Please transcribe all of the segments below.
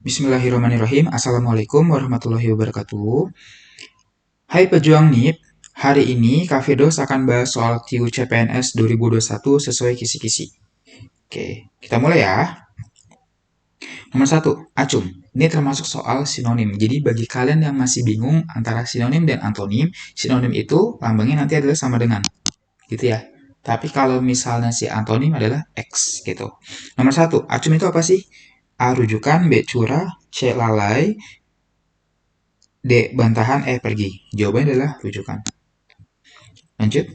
Bismillahirrahmanirrahim. Assalamualaikum warahmatullahi wabarakatuh. Hai pejuang NIP, hari ini Kak Firdaus akan bahas soal QCPNS 2021 sesuai kisi-kisi. Oke, kita mulai ya. Nomor 1, acung. Ini termasuk soal sinonim. Jadi bagi kalian yang masih bingung antara sinonim dan antonim, sinonim itu lambangnya nanti adalah sama dengan, gitu ya. Tapi kalau misalnya si antonim adalah X, gitu. Nomor 1, acung itu apa sih? A. Rujukan, B. Curah, C. Lalai, D. Bantahan, E. Pergi. Jawabannya adalah rujukan. Lanjut.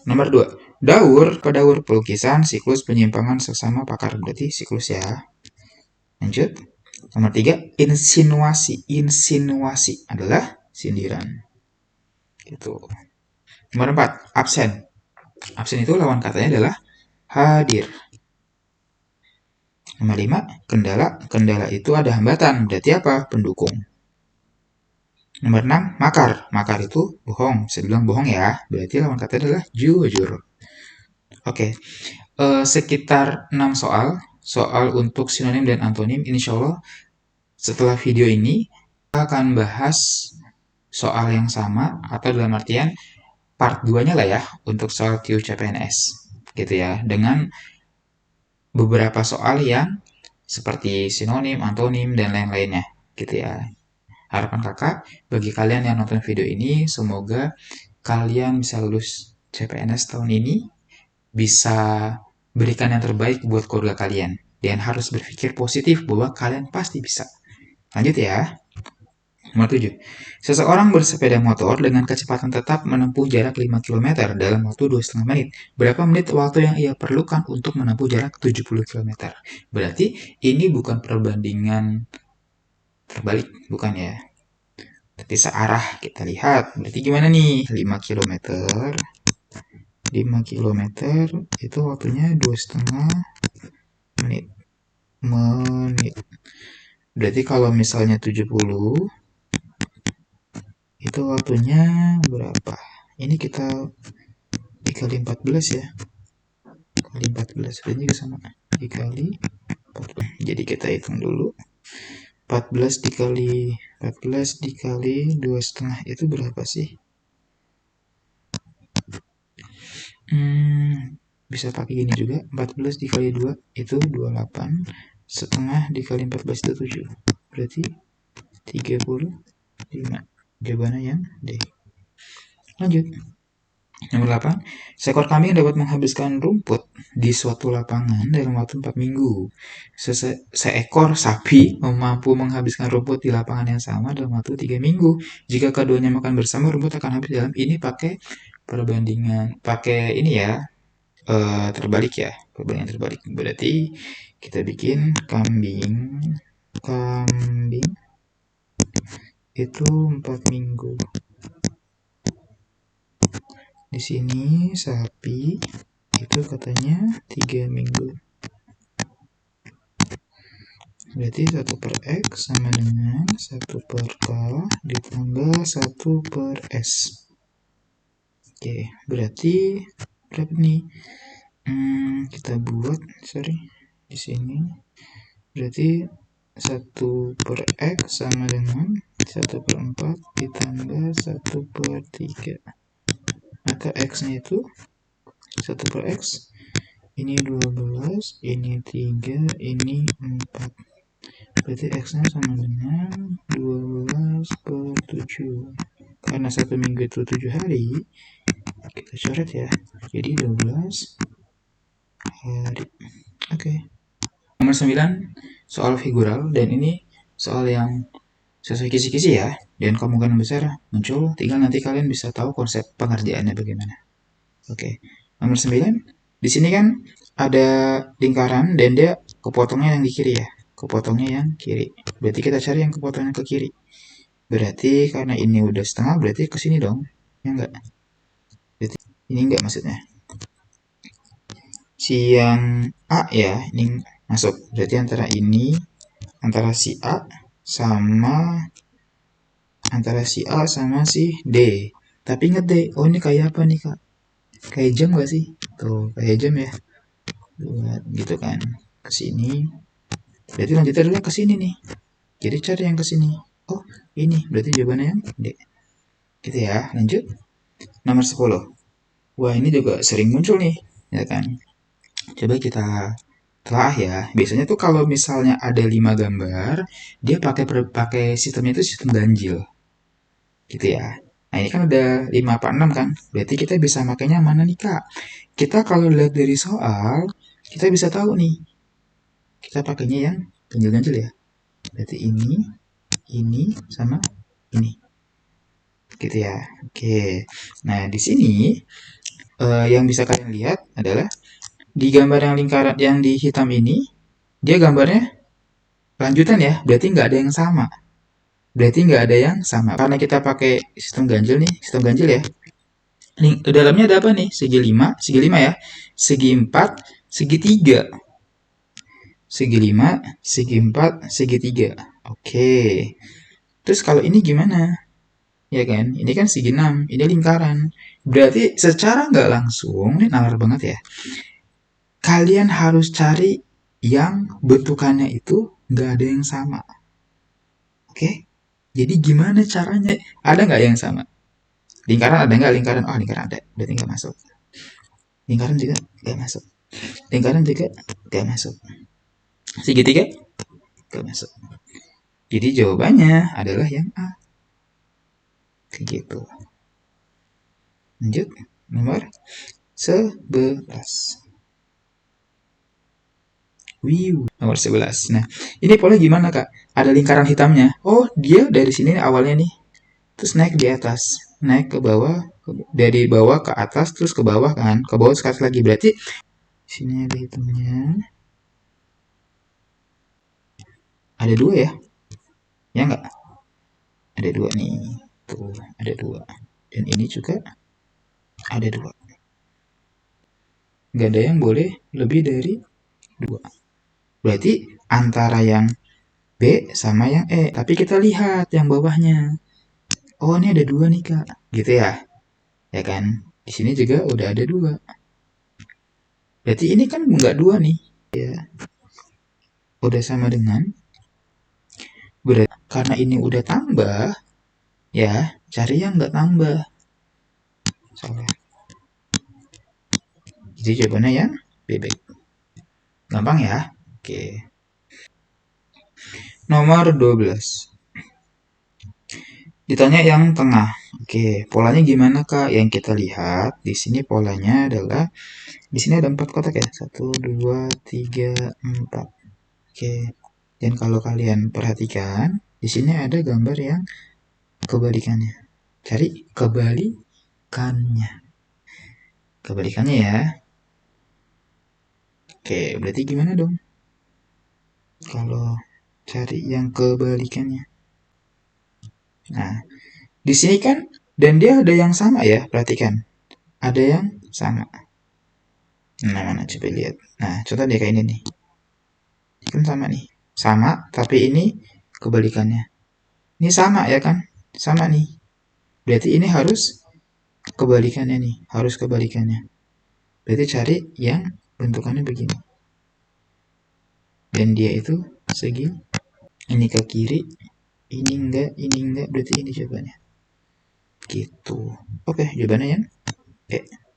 Nomor 2. Daur, kedaur, pelukisan, siklus, penyimpangan, sesama, pakar. Berarti siklus ya. Lanjut. Nomor 3. Insinuasi. Insinuasi adalah sindiran. Gitu. Nomor 4. Absen. Absen itu lawan katanya adalah hadir. Nomor 5. Kendala. Kendala itu ada hambatan. Berarti apa? Pendukung. Nomor 6, makar. Makar itu bohong. Saya bilang bohong ya. Berarti lawan kata adalah jujur. Oke. Sekitar 6 soal untuk sinonim dan antonim. Insya Allah setelah video ini kita akan bahas soal yang sama atau dalam artian part 2-nya lah ya untuk soal QCPNS gitu ya. Dengan beberapa soal yang seperti sinonim, antonim, dan lain-lainnya gitu ya. Harapan kakak bagi kalian yang nonton video ini, semoga kalian bisa lulus CPNS tahun ini, bisa berikan yang terbaik buat keluarga kalian. Dan harus berpikir positif bahwa kalian pasti bisa. Lanjut ya. Nomor 7. Seseorang bersepeda motor dengan kecepatan tetap menempuh jarak 5 km dalam waktu 2,5 menit. Berapa menit waktu yang ia perlukan untuk menempuh jarak 70 km? Berarti ini bukan perbandingan terbalik, bukan ya? Tapi searah kita lihat. Berarti gimana nih? 5 km 5 km itu waktunya 2,5 menit. Berarti kalau misalnya 70 itu waktunya berapa? Ini kita dikali 14 ya. Kali 14 berarti sama. Dikali 14. Jadi kita hitung dulu. 14 dikali 2,5 itu berapa sih? Bisa pakai gini juga. 14 dikali 2 itu 28. Setengah dikali 14 itu 7. Berarti 35. Jawabannya yang D. Lanjut. Nomor 8. Seekor kambing dapat menghabiskan rumput di suatu lapangan dalam waktu 4 minggu. Seekor sapi mampu menghabiskan rumput di lapangan yang sama dalam waktu 3 minggu. Jika keduanya makan bersama, rumput akan habis dalam ini pakai perbandingan. Pakai ini ya, terbalik ya. Perbandingan terbalik. Berarti kita bikin kambing itu 4 minggu. Di sini sapi itu katanya 3 minggu. Berarti 1 per X sama dengan 1 per K ditambah 1 per S. Oke, berarti berapa nih? Kita buat, di sini. Berarti 1 per X sama dengan 1 per 4 ditambah 1 per 3. Maka X-nya itu 1 per X. Ini 12, ini 3, ini 4. Berarti X-nya sama dengan 12 per 7. Karena 1 minggu itu 7 hari, kita coret ya. Jadi 12 hari. Oke. Nomor 9, soal figural. Dan ini soal yang sesuai kisi-kisi ya. Dan kemungkinan besar muncul. Tinggal nanti kalian bisa tahu konsep pengerjaannya bagaimana. Oke. Nomor 9. Di sini kan ada lingkaran dan dia kepotongnya yang di kiri ya. Kepotongnya yang kiri. Berarti kita cari yang kepotongnya ke kiri. Berarti karena ini udah setengah, berarti ke sini dong. Ya enggak? Berarti ini enggak maksudnya. Si yang A ya, ini masuk. Berarti antara si A sama si D. Tapi inget deh, oh ini kayak apa nih kak? Kayak jam gak sih? Tuh, kayak jam ya. Buat gitu kan. Ke sini. Berarti lanjutnya adalah ke sini nih. Jadi cari yang ke sini. Oh, ini berarti jawabannya yang D. Gitu ya, lanjut. Nomor 10. Wah, ini juga sering muncul nih, ya kan? Coba kita telah ya. Biasanya tuh kalau misalnya ada 5 gambar, dia pakai sistemnya itu sistem ganjil. Gitu ya. Nah, ini kan ada 5 apa 6 kan? Berarti kita bisa makainya mana nih, Kak? Kita kalau lihat dari soal, kita bisa tahu nih. Kita pakainya yang ganjil-ganjil ya. Berarti ini, sama ini. Gitu ya. Oke. Nah, di sini yang bisa kalian lihat adalah di gambar yang lingkaran yang di hitam ini, dia gambarnya lanjutan ya, berarti nggak ada yang sama. Berarti nggak ada yang sama. Karena kita pakai sistem ganjil nih, sistem ganjil ya. Dalamnya ada apa nih? Segi 5 ya. Segi 4, segi 3. Segi 5, segi 4, segi 3. Oke. Terus kalau ini gimana? Ya kan? Ini kan segi 6, ini lingkaran. Berarti secara nggak langsung, ini nalar banget ya. Kalian harus cari yang bentukannya itu nggak ada yang sama. Oke? Jadi gimana caranya? Ada nggak yang sama? Lingkaran ada nggak? Lingkaran, oh lingkaran ada. Berarti nggak masuk. Lingkaran juga nggak masuk. Lingkaran juga nggak masuk. Segitiga nggak masuk. Jadi jawabannya adalah yang A. Kayak gitu. Lanjut. Nomor 11. Nomor 11. Nah, ini pola gimana, Kak? Ada lingkaran hitamnya. Oh, dia dari sini awalnya nih. Terus naik di atas. Naik ke bawah. Dari bawah ke atas, terus ke bawah kan. Ke bawah sekali lagi. Berarti sini ada hitamnya. Ada 2 ya? Ya nggak? Ada 2 nih. Tuh, ada 2. Dan ini juga ada 2. Nggak ada yang boleh lebih dari 2. Berarti antara yang B sama yang E. Tapi kita lihat yang bawahnya. Oh, ini ada 2 nih, Kak. Gitu ya? Ya kan? Di sini juga udah ada 2. Berarti ini kan nggak 2 nih. Ya. Udah sama dengan. Berarti karena ini udah tambah, ya cari yang nggak tambah. Salah. Jadi jawabannya yang bebek. Gampang ya? Oke. Nomor 12. Ditanya yang tengah. Oke, polanya gimana, Kak? Yang kita lihat di sini polanya adalah di sini ada 4 kotak ya. 1 2 3 4. Oke. Dan kalau kalian perhatikan, di sini ada gambar yang kebalikannya. Cari kebalikannya. Kebalikannya ya. Oke, berarti gimana dong? Kalau cari yang kebalikannya. Nah, di sini kan dan dia ada yang sama ya, perhatikan. Ada yang sama. Nah, mana coba lihat. Nah, contoh deh kayak ini nih. Kan sama nih. Sama, tapi ini kebalikannya. Ini sama ya kan? Sama nih. Berarti ini harus kebalikannya nih. Harus kebalikannya. Berarti cari yang bentukannya begini. Dan dia itu segi. Ini ke kiri. Ini enggak. Berarti ini jawabannya. Gitu. Oke, jawabannya yang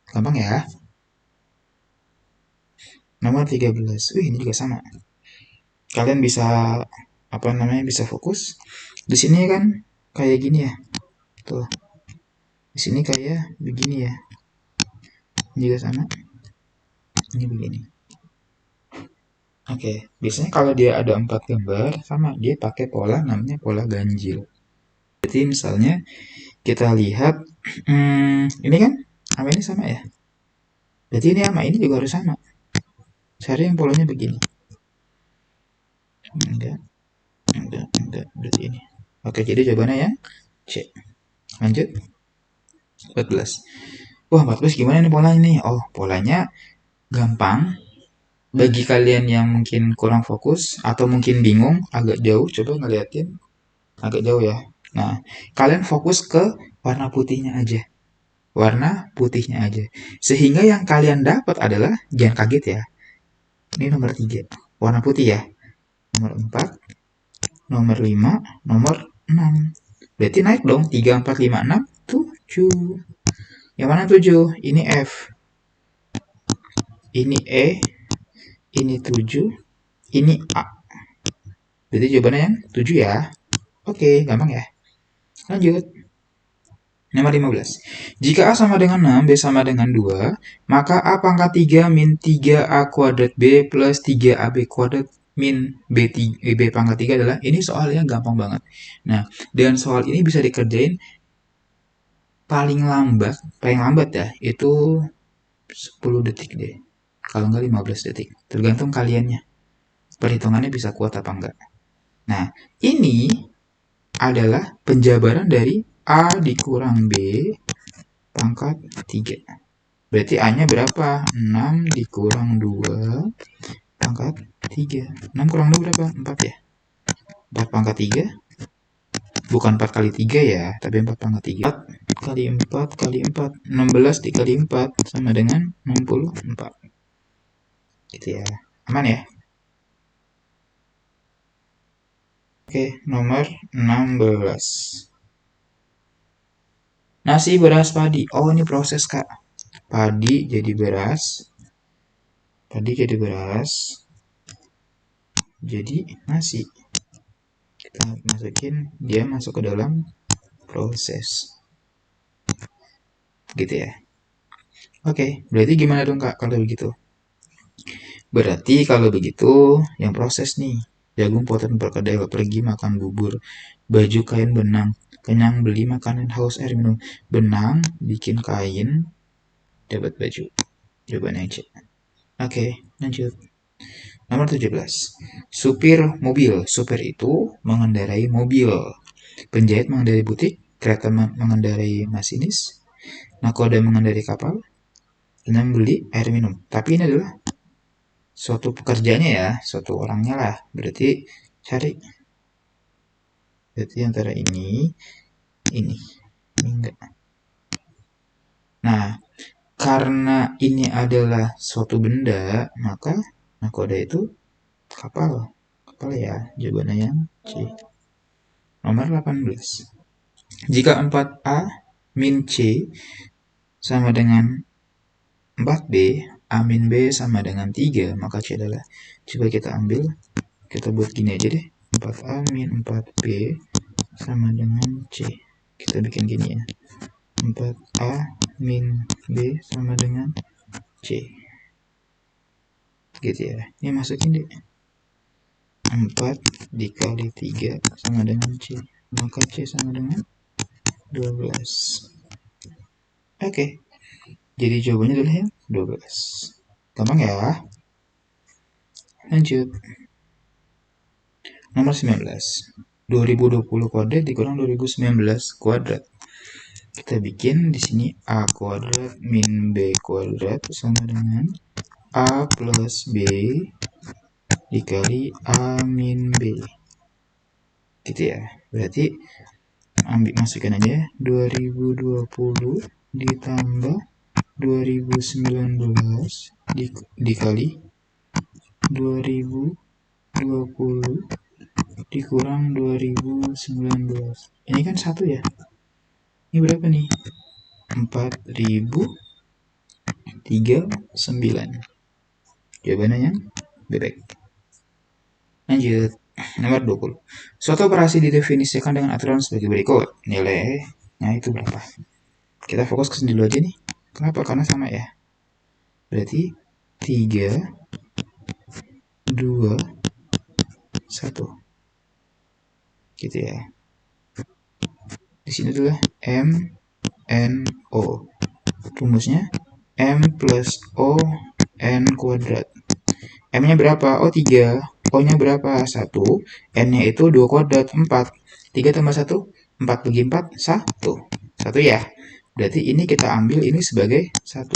gampang ya. Nomor 13. Ini juga sama. Kalian bisa bisa fokus. Di sini kan kayak gini ya. Tuh. Di sini kayak begini ya. Ini juga sama. Ini begini. Oke, biasanya kalau dia ada 4 gambar sama, dia pakai pola namanya pola ganjil. Jadi misalnya kita lihat ini kan sama ini sama ya. Berarti ini sama ini juga harus sama. Cari yang polanya begini. Enggak. Berarti ini. Oke, jadi jawabannya yang C. Lanjut. 14. Wah, 14 gimana nih polanya nih? Oh, polanya gampang. Bagi kalian yang mungkin kurang fokus atau mungkin bingung, agak jauh, coba ngeliatin agak jauh ya. Nah, kalian fokus ke warna putihnya aja. Warna putihnya aja. Sehingga yang kalian dapat adalah, jangan kaget ya. Ini nomor 3. Warna putih ya. Nomor 4. nomor 5, nomor 6. Berarti naik dong, 3, 4, 5, 6, 7. Yang mana 7? Ini F, ini E, ini 7, ini A. Berarti jawabannya yang 7 ya. Oke, gampang ya. Lanjut. Nomor 15. Jika A sama dengan 6, B sama dengan 2, maka A pangkat 3 min 3A kuadrat B plus 3AB kuadrat min B pangkat 3 adalah, ini soalnya gampang banget. Nah, dengan soal ini bisa dikerjain paling lambat ya, itu 10 detik deh. Kalau nggak 15 detik. Tergantung kaliannya. Perhitungannya bisa kuat apa enggak. Nah, ini adalah penjabaran dari A dikurang B pangkat 3. Berarti A-nya berapa? 6 dikurang 2 pangkat 3. 6 kurang 2 berapa? 4 ya? 4 pangkat 3. Bukan 4 kali 3 ya, tapi 4 pangkat 3. 4 kali 4 kali 4. 16 dikali 4 sama dengan 64. Gitu ya. Aman ya? Oke, nomor 16. Nasi, beras, padi. Oh, ini proses, Kak. Padi jadi beras. Padi jadi beras. Jadi nasi. Kita masukin, dia masuk ke dalam proses. Gitu ya. Oke, berarti gimana dong, Kak, kalau begitu? Berarti kalau begitu, yang proses nih. Jagung, potan, perkedel, pergi makan bubur. Baju, kain, benang. Kenyang, beli makanan, haus, air minum. Benang, bikin kain, dapat baju. Jawabannya C. Oke, lanjut. Nomor 17. Supir mobil. Supir itu mengendarai mobil. Penjahit mengendarai butik. Kereta mengendarai masinis. Nakoda mengendarai kapal. Kenyang, beli air minum. Tapi ini adalah suatu pekerjaannya ya, suatu orangnya lah. Berarti cari. Berarti antara ini enggak. Nah, karena ini adalah suatu benda, maka nakoda itu kapal. Kapal ya, jawabannya yang C. Nomor 18. Jika 4A min C sama dengan 4B, A min B sama dengan 3, maka C adalah, coba kita ambil, kita buat gini aja deh, 4A min 4B sama dengan C. Kita bikin gini ya, 4A min B sama dengan C. Gitu ya, ini masukin deh, 4 dikali 3 sama dengan C, maka C sama dengan 12. Oke, jadi jawabannya adalah yang 12. Gampang ya. Lanjut. Nomor 19. 2020 kuadrat dikurang 2019 kuadrat. Kita bikin di sini A kuadrat min B kuadrat sama dengan A plus B dikali A min B. Gitu ya. Berarti masukkan aja 2020 ditambah 2019 dikali 2020 dikurang 2019. Ini kan 1 ya. Ini berapa nih? 4039. Jawabannya yang bebek. Lanjut. Nomor 20. Suatu operasi didefinisikan dengan aturan sebagai berikut. Nilainya itu berapa? Kita fokus ke sini dulu aja nih. Kenapa? Karena sama ya. Berarti 3, 2, 1. Gitu ya. Di sini adalah M, N, O. Rumusnya M plus O, N kuadrat. M-nya berapa? Oh, 3. O-nya berapa? 1. N-nya itu 2 kuadrat, 4. 3 tambah 1, 4 bagi 4, 1. 1 ya. Berarti ini kita ambil ini sebagai 1.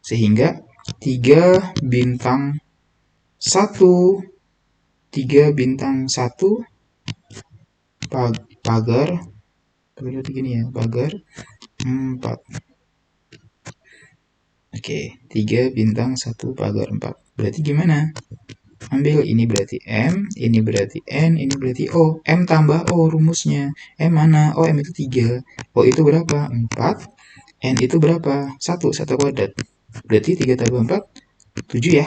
Sehingga 3 bintang 1. 3 bintang 1 pagar begini ya, pagar 4. Oke, 3 bintang 1 pagar 4. Berarti gimana? ambil ini berarti M, ini berarti N, ini berarti O. M tambah O rumusnya. M mana? Oh, M itu 3. O itu berapa? 4. N itu berapa? 1 kuadrat. Berarti 3 tambah 4, 7 ya.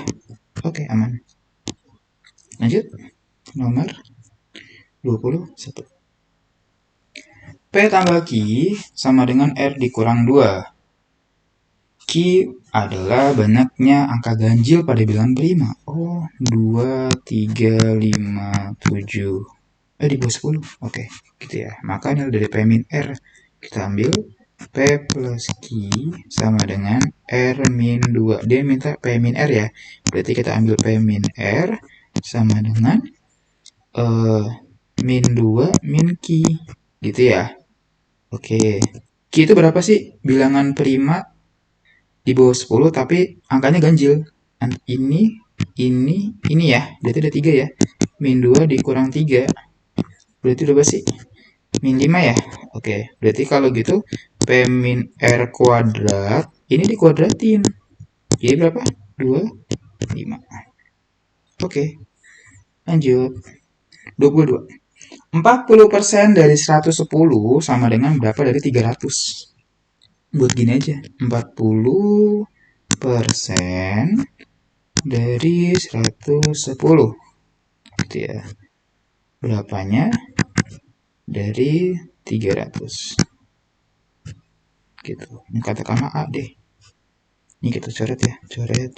Oke, aman. Lanjut, nomor 21. P tambah Q sama dengan R dikurang 2. Q adalah banyaknya angka ganjil pada bilangan prima. Oh, 2, 3, 5, 7. Di bawah 10. Oke, gitu ya. Maka nilai dari P min R. Kita ambil P plus Q sama dengan R min 2. Dia minta P min R ya. Berarti kita ambil P min R sama dengan min 2 min Q. Gitu ya. Oke. Q itu berapa sih? Bilangan prima di bawah 10 tapi angkanya ganjil. Ini ya. Berarti ada 3 ya. Min 2 dikurang 3. Berarti berapa sih? Min 5 ya? Oke. Berarti kalau gitu P min R kuadrat ini dikuadratin. Jadi berapa? 2, 5. Oke. Lanjut. 22. 40% dari 110 sama dengan berapa dari 300? Buat gini aja. 40% dari 110. Gitu ya. Berapanya? Dari 300. Gitu. Ini katakanlah A deh. Ini kita coret ya. Coret.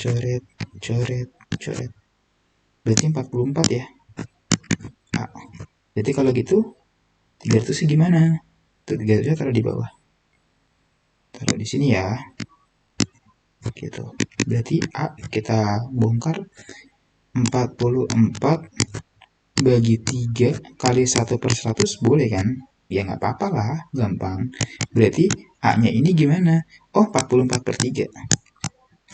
Berarti 44 ya. A. Berarti kalau gitu 300 gimana? Tuh 300 taruh di bawah. Taruh di sini ya. Gitu. Berarti A kita bongkar 44 bagi 3 kali 1/100 boleh kan? Ya nggak apa-apa lah, gampang. Berarti A-nya ini gimana? Oh, 44/3.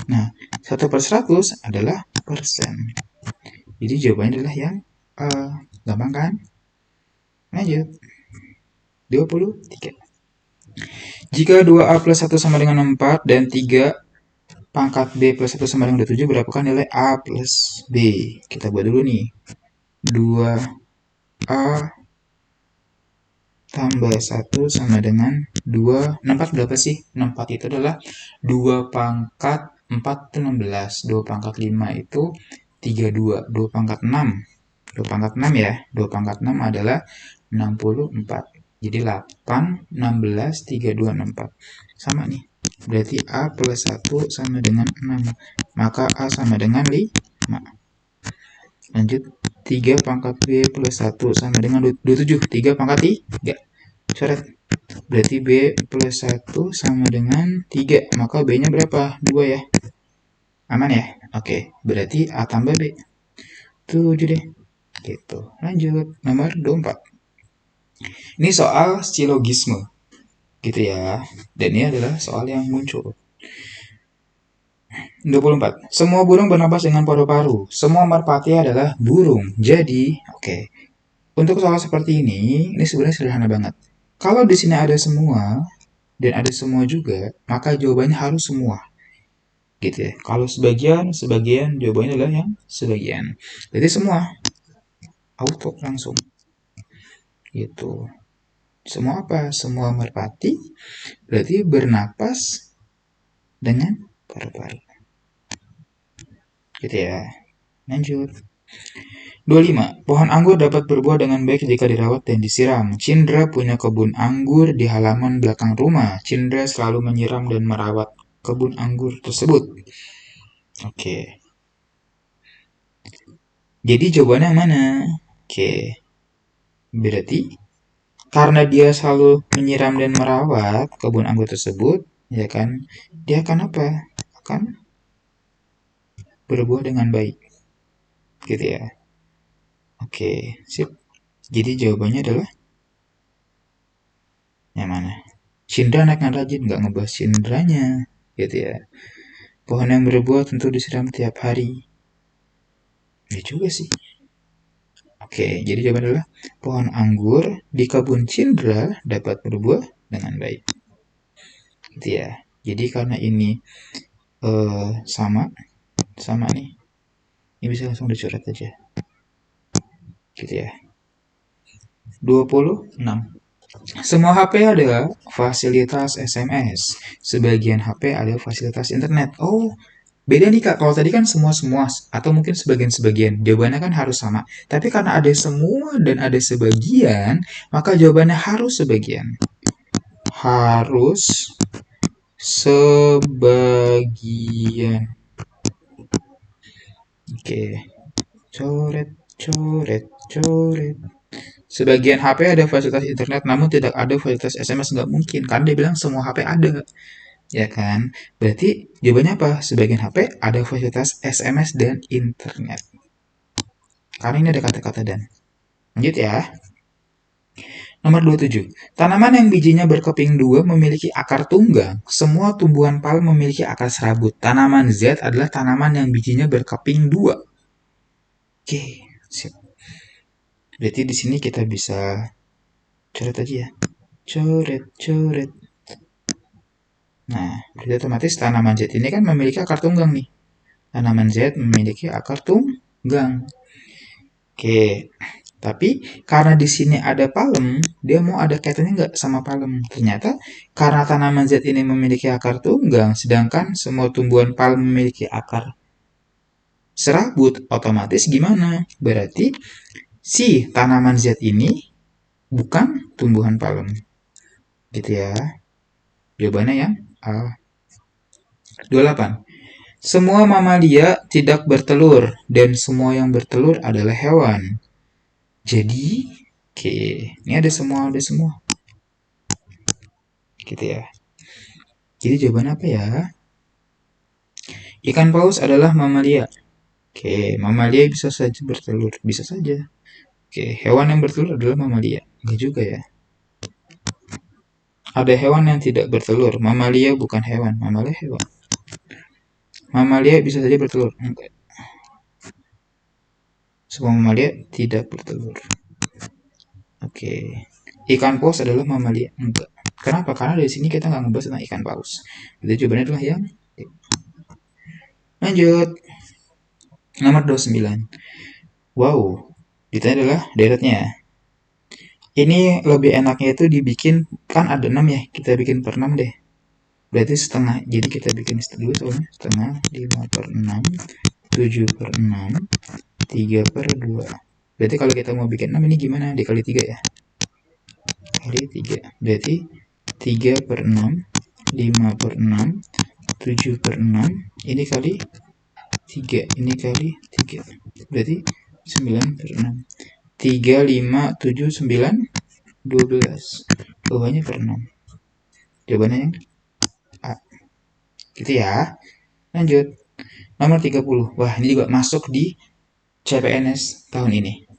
Nah, 1/100 adalah persen. Jadi jawabannya adalah yang gampang kan? Lanjut. 23. Jika 2A plus 1 sama dengan 4 dan 3 pangkat B plus 1 sama dengan 27, berapakah nilai A plus B? Kita buat dulu nih. 2A tambah 1 sama dengan 2. 64 berapa sih? 64 itu adalah 2 pangkat 4 itu 16. 2 pangkat 5 itu 32. 2 pangkat 6. 2 pangkat 6 ya. 2 pangkat 6 adalah 64. Jadi 8, 16, 32, 64. Sama nih. Berarti A plus 1 sama dengan 6. Maka A sama dengan 5. Lanjut. 3 pangkat B plus 1 sama dengan 27. 3 pangkat 3. Coret. Berarti B plus 1 sama dengan 3. Maka B-nya berapa? 2 ya. Aman ya? Oke. Berarti A tambah B. 7 deh. Gitu. Lanjut. Nomor 24. Ini soal silogisme. Gitu ya. Dan ini adalah soal yang muncul. 24. Semua burung bernapas dengan paru-paru. Semua merpati adalah burung. Jadi, oke. Untuk soal seperti ini sebenarnya sederhana banget. Kalau di sini ada semua dan ada semua juga, maka jawabannya harus semua. Gitu ya. Kalau sebagian, jawabannya adalah yang sebagian. Jadi semua auto langsung. Gitu. Semua apa? Semua merpati berarti bernapas dengan paru-paru. Gitu ya. Lanjut. 25. Pohon anggur dapat berbuah dengan baik jika dirawat dan disiram. Cindra punya kebun anggur di halaman belakang rumah. Cindra selalu menyiram dan merawat kebun anggur tersebut. Oke. Jadi jawabannya mana? Oke. Berarti karena dia selalu menyiram dan merawat kebun anggur tersebut, ya kan? Dia akan apa? Akan berbuah dengan baik. Gitu ya. Oke, sip. Jadi jawabannya adalah yang mana? Cindra anak rajin, nggak ngebahas cindranya. Gitu ya. Pohon yang berbuah tentu disiram tiap hari. Ya juga sih. Oke, jadi jawaban adalah pohon anggur di kebun Cindra dapat berbuah dengan baik. Gitu ya. Jadi karena ini sama nih. Ini bisa langsung dicoret aja. Gitu ya. 26. Semua HP ada fasilitas SMS. Sebagian HP ada fasilitas internet. Oh, beda nih Kak. Kalau tadi kan semua-semua atau mungkin sebagian-sebagian. Jawabannya kan harus sama. Tapi karena ada semua dan ada sebagian, maka jawabannya harus sebagian. Harus sebagian. Oke. Coret, coret, coret. Sebagian HP ada fasilitas internet, namun tidak ada fasilitas SMS. Nggak mungkin, karena dia bilang semua HP ada. Ya kan? Berarti jawabannya apa? Sebagian HP ada fasilitas SMS dan internet. Karena ini ada kata-kata dan. Lanjut ya. Nomor 27. Tanaman yang bijinya berkeping dua memiliki akar tunggang. Semua tumbuhan palm memiliki akar serabut. Tanaman Z adalah tanaman yang bijinya berkeping dua. Oke, siap. Berarti di sini kita bisa coret aja ya. Coret, coret. Nah, berarti otomatis tanaman Z ini kan memiliki akar tunggang nih. Tanaman Z memiliki akar tunggang. Oke, tapi karena di sini ada palem, dia mau ada kaitannya nggak sama palem? Ternyata karena tanaman Z ini memiliki akar tunggang, sedangkan semua tumbuhan palem memiliki akar serabut, otomatis gimana? Berarti si tanaman Z ini bukan tumbuhan palem. Gitu ya. Jawabannya yang A. 28. Semua mamalia tidak bertelur dan semua yang bertelur adalah hewan. Jadi, oke, ini ada semua, ada semua. Gitu ya. Jadi jawaban apa ya? Ikan paus adalah mamalia. Oke, mamalia bisa saja bertelur, bisa saja. Oke, hewan yang bertelur adalah mamalia. Enggak juga ya. Ada hewan yang tidak bertelur. Mamalia bukan hewan, mamalia hewan. Mamalia bisa saja bertelur. Enggak. Semua mamalia tidak bertelur. Oke. Ikan paus adalah mamalia. Enggak. Kenapa? Karena dari sini kita nggak ngebahas tentang ikan paus. Jadi jawabannya adalah yang lanjut. Nomor 29. Wow. Ditanya adalah deretnya. Ini lebih enaknya itu dibikin, kan ada 6 ya. Kita bikin per 6 deh. Berarti setengah. Jadi kita bikin dulu soalnya. Setengah, 5 per 6, 7 per 6, 3 per 2. Berarti kalau kita mau bikin 6 ini gimana? Dikali 3 ya. Kali 3. Berarti 3 per 6, 5 per 6, 7 per 6. Ini kali 3. Ini kali 3. Berarti 9 per 6. 3, 5, 7, 9, 12. Bawahnya per 6. Jawabannya yang A. Gitu ya. Lanjut. Nomor 30. Wah, ini juga masuk di CPNS tahun ini.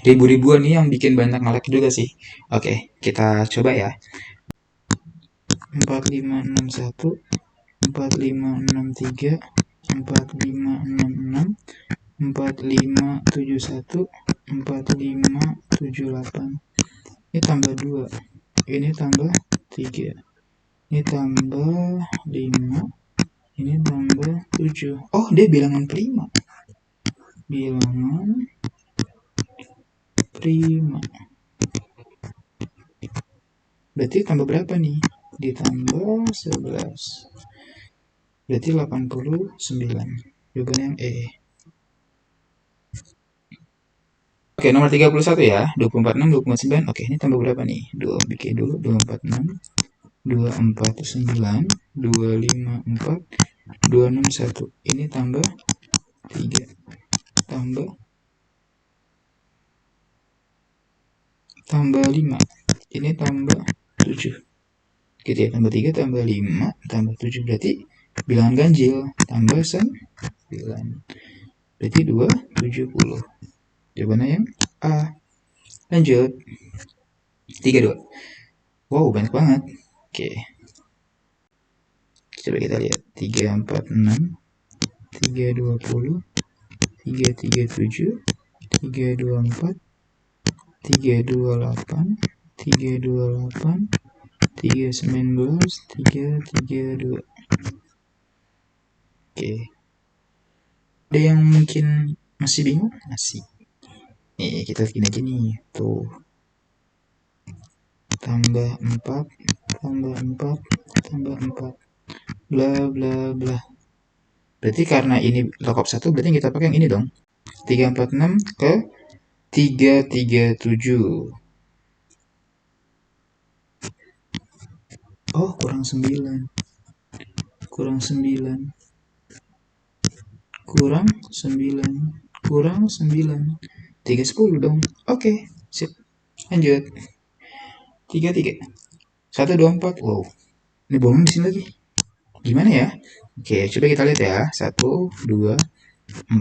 Ribu-ribuan nih yang bikin banyak ngelek juga sih. Oke, kita coba ya. 4561, 4563, 4566, 4571, 4578. Ini tambah 2. Ini tambah 3. Ini tambah 5. Ini tambah 7. Oh, dia bilangan prima. Bilangan prima. Berarti tambah berapa nih? Ditambah 11. Berarti 89. Jawabannya yang E. Oke, nomor 31 ya. 246, 249. Oke, ini tambah berapa nih? 2 bikin dulu. 246, 249, 254, 261. Ini tambah 3. Tambah 5. Ini tambah 7. Gitu ya, tambah 3, tambah 5, tambah 7. Berarti bilangan ganjil. Tambah 9. Berarti 2, 70. Jawabannya yang A. Lanjut. 32. Wow, banyak banget. Oke. Coba kita lihat. 346, 320, 337, 324, 328, 328, 319, 332. Oke. Ada yang mungkin masih bingung? Masih. Nih, kita gini aja nih. Tuh. Tambah 4, tambah 4, tambah 4. Bla bla bla. Berarti karena ini lookup 1, berarti kita pakai yang ini dong. 346 ke 337. Oh, kurang 9. Kurang 9. Kurang 9. Kurang 9. 310 dong. Oke, sip. Lanjut. 33. 124. Wow. Ini bolong di sini lagi. Gimana ya? Oke, coba kita lihat ya. 1, 2,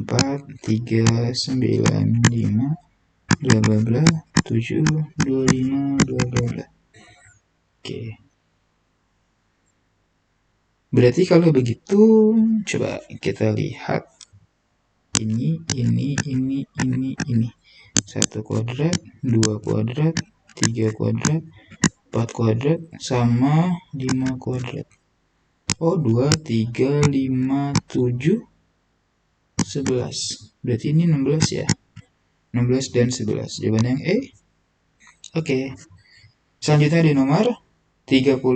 4, 3, 9, 5, bla bla bla, 7, 25, bla bla bla. Oke. Berarti kalau begitu, coba kita lihat ini. 1 kuadrat, 2 kuadrat, 3 kuadrat, 4 kuadrat, sama 5 kuadrat. Oh, 2, 3, 5, 7, 11. Berarti ini 16 ya? 16 dan 11. Jawabannya yang E. Oke. Selanjutnya di nomor 34.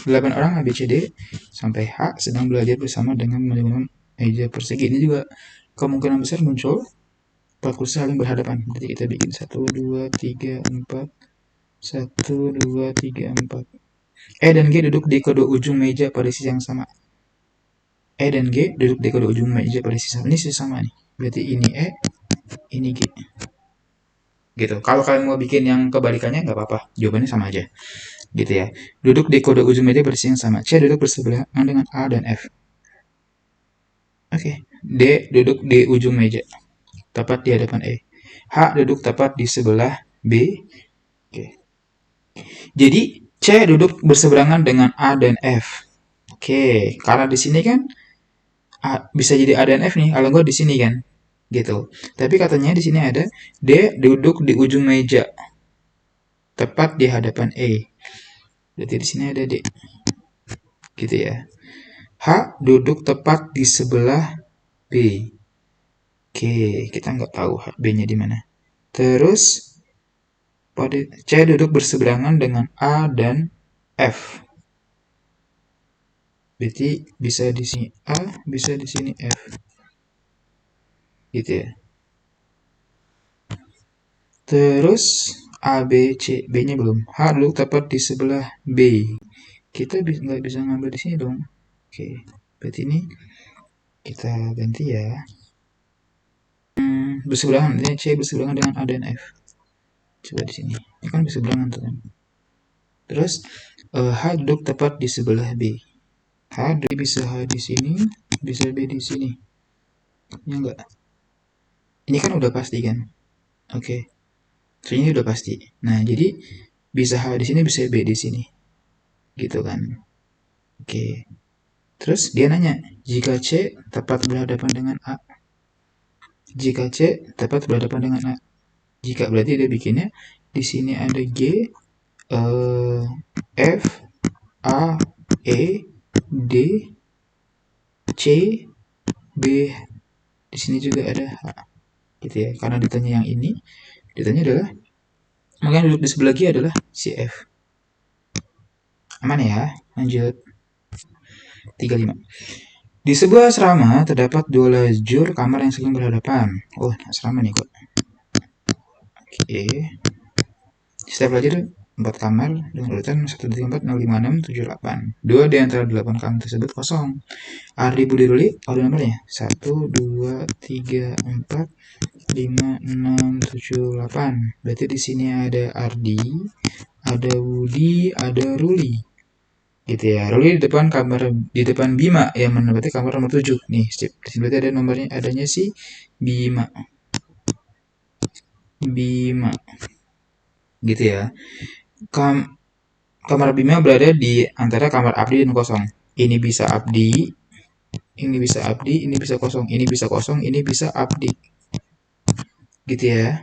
8 orang ABCD sampai H sedang belajar bersama dengan menggunakan meja persegi. Ini juga kemungkinan besar muncul 4 kursi saling berhadapan. Jadi kita bikin 1, 2, 3, 4. 1, 2, 3, 4. E dan G duduk di kedua ujung meja pada sisi yang sama. E dan G duduk di kedua ujung meja pada sisi sama. Ini sisi sama nih. Berarti ini E, ini G. Gitu. Kalau kalian mau bikin yang kebalikannya nggak apa-apa. Jawabannya sama aja. Gitu ya. Duduk di kode ujung meja pada sisi yang sama. C duduk bersebelahan dengan A dan F. Oke. D duduk di ujung meja. Tepat di hadapan E. H duduk tepat di sebelah B. Oke. Jadi C duduk berseberangan dengan A dan F. Oke, karena di sini kan bisa jadi A dan F nih, kalau enggak di sini kan. Gitu. Tapi katanya di sini ada D duduk di ujung meja. Tepat di hadapan E. Berarti di sini ada D. Gitu ya. H duduk tepat di sebelah B. Oke, kita nggak tahu B-nya di mana. Terus C duduk berseberangan dengan A dan F. Berarti bisa di sini A, bisa di sini F. Gitu ya. Terus A, B, C. B-nya belum. H duduk tepat di sebelah B. Kita nggak bisa ngambil di sini dong. Oke, berarti ini kita ganti ya. Berseberangan, ini C berseberangan dengan A dan F. Coba di sini. Ini kan berseberangan tuh kan. Terus H duduk tepat di sebelah B. H bisa H di sini, bisa B di sini. Ya enggak? Ini kan udah pasti kan? Oke. So, ini udah pasti. Nah, jadi bisa H di sini, bisa B di sini. Gitu kan. Oke. Terus dia nanya, jika C tepat berhadapan dengan A. Jika C tepat berhadapan dengan A. Jika berarti dia bikinnya di sini ada G, F, A, E, D, C, B. Di sini juga ada H. Gitu ya. Karena ditanya yang ini, ditanya adalah makanya duduk di sebelah G adalah si F. Aman ya? Lanjut. 35. Di sebuah asrama terdapat 2 lajur kamar yang saling berhadapan. Oh, asrama nih kok. Oke. Setiap lajur 4 kamar dengan urutan 1, 2, 3, 4, 0, 5, 6, 7, 8. 2 di antara 8 kamar tersebut kosong. Ardi Budi Ruli, order nomornya 1, 2, 3, 4, 5, 6, 7, 8. Berarti di sini ada Ardi, ada Budi, ada Ruli. Gitu ya. Ruli di depan kamar, di depan Bima yang menempati kamar nomor 7. Nih, di sini berarti ada nomornya, adanya si Bima. Bima. Gitu ya. Kamar Bima berada di antara kamar Abdi dan kosong. Ini bisa Abdi, ini bisa Abdi, ini bisa kosong, ini bisa kosong, ini bisa Abdi. Gitu ya.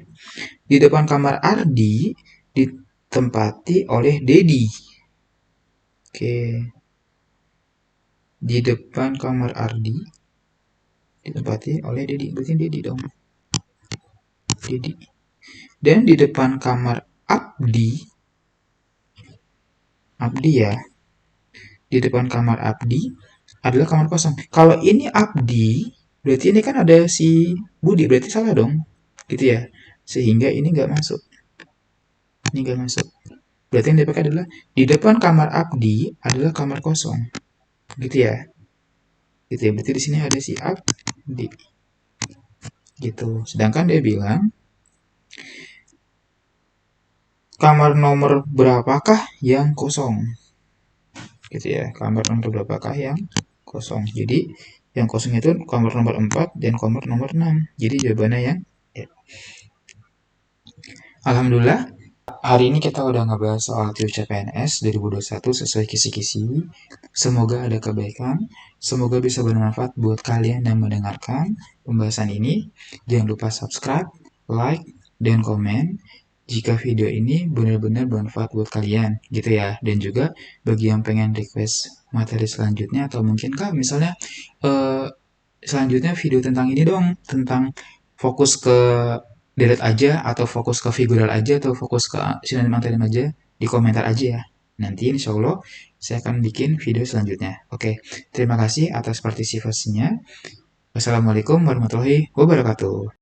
Di depan kamar Ardi ditempati oleh Dedi. Oke. Di depan kamar Ardi ditempati oleh Dedi. Berarti Dedi dong. Dedi. Dan di depan kamar Abdi ya, di depan kamar Abdi adalah kamar kosong. Kalau ini Abdi, berarti ini kan ada si Budi, berarti salah dong, gitu ya. Sehingga ini nggak masuk. Ini nggak masuk. Berarti yang dipakai adalah di depan kamar Abdi adalah kamar kosong, gitu ya. Gitu ya. Berarti di sini ada si Abdi. Gitu. Sedangkan dia bilang kamar nomor berapakah yang kosong? Gitu ya. Kamar nomor berapakah yang kosong? Jadi yang kosong itu kamar nomor 4 dan kamar nomor 6. Jadi jawabannya yang ya. Alhamdulillah, hari ini kita udah ngebahas soal CPNS 2021 sesuai kisi-kisi. Semoga ada kebaikan, semoga bisa bermanfaat buat kalian yang mendengarkan pembahasan ini. Jangan lupa subscribe, like, dan komen jika video ini benar-benar bermanfaat buat kalian, gitu ya. Dan juga bagi yang pengen request materi selanjutnya, atau mungkin kak misalnya selanjutnya video tentang ini dong, tentang fokus ke delete aja, atau fokus ke figural aja, atau fokus ke sinonim antonim aja, di komentar aja ya. Nanti insya Allah saya akan bikin video selanjutnya. Oke, terima kasih atas partisipasinya. Wassalamualaikum warahmatullahi wabarakatuh.